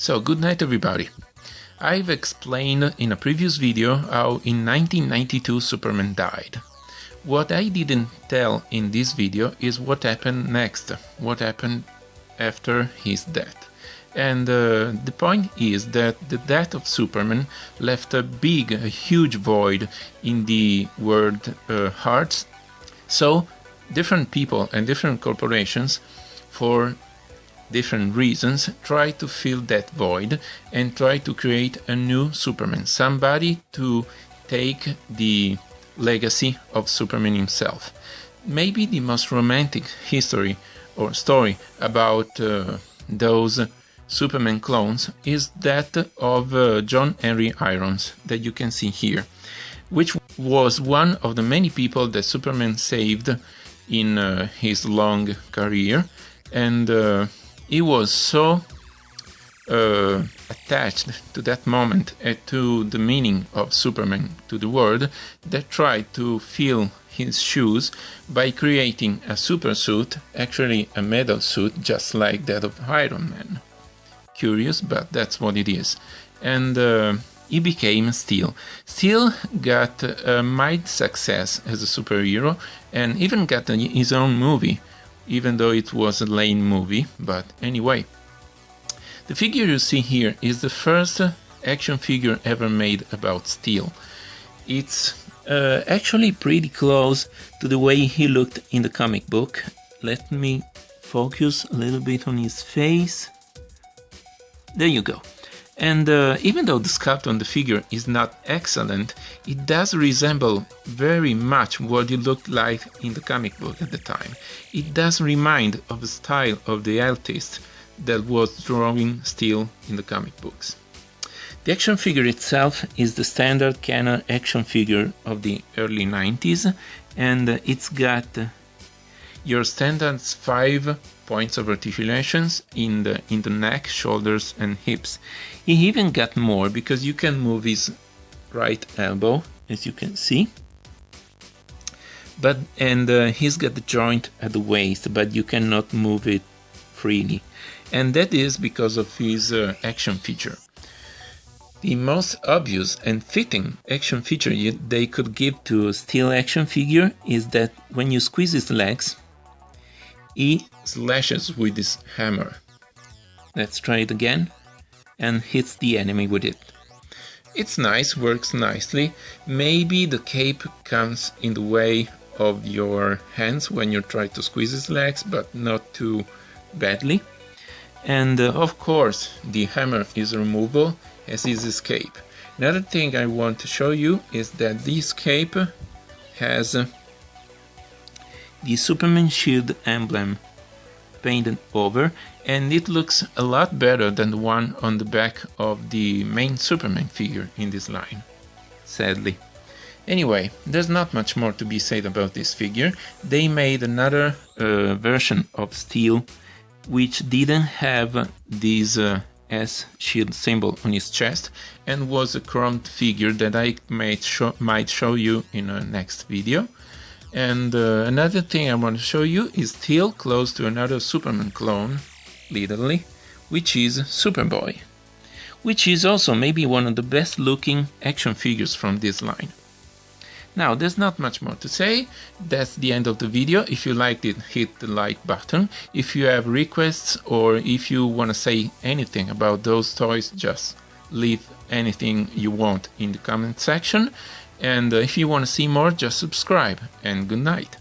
So, good night everybody. I've explained in a previous video how in 1992 Superman died. What I didn't tell in this video is what happened next, what happened after his death. And the point is that the death of Superman left a huge void in the world hearts. So different people and different corporations, for different reasons, try to fill that void and try to create a new Superman, somebody to take the legacy of Superman himself. Maybe the most romantic history or story about those Superman clones is that of John Henry Irons that you can see here, which was one of the many people that Superman saved in his long career, and he was so attached to that moment and to the meaning of Superman to the world that tried to fill his shoes by creating a super suit, actually a metal suit just like that of Iron Man. Curious, but that's what it is. And he became Steel. Steel got a mild success as a superhero and even got his own movie, even though it was a lame movie, but anyway. The figure you see here is the first action figure ever made about Steel. It's actually pretty close to the way he looked in the comic book. Let me focus a little bit on his face. There you go. And even though the sculpt on the figure is not excellent, it does resemble very much what it looked like in the comic book at the time. It does remind of the style of the artist that was drawing Steel in the comic books. The action figure itself is the standard Kenner action figure of the early 90s, and it's got your standard 5 points of articulations in the neck, shoulders and hips. He even got more because you can move his right elbow, as you can see. And he's got the joint at the waist, but you cannot move it freely. And that is because of his action feature. The most obvious and fitting action feature they could give to a Steel action figure is that when you squeeze his legs, he slashes with his hammer. Let's try it again, and hits the enemy with it. It's nice, works nicely. Maybe the cape comes in the way of your hands when you try to squeeze his legs, but not too badly. And of course the hammer is removable, as is his cape. Another thing I want to show you is that this cape has the Superman shield emblem painted over, and it looks a lot better than the one on the back of the main Superman figure in this line, sadly. Anyway, there's not much more to be said about this figure. They made another version of Steel which didn't have this S shield symbol on his chest and was a chromed figure that I might show you in a next video. And another thing I want to show you is Steel close to another Superman clone, literally, which is Superboy, which is also maybe one of the best looking action figures from this line. Now, there's not much more to say. That's the end of the video. If you liked it, hit the like button. If you have requests or if you want to say anything about those toys, just leave anything you want in the comment section. And if you want to see more, just subscribe, and good night.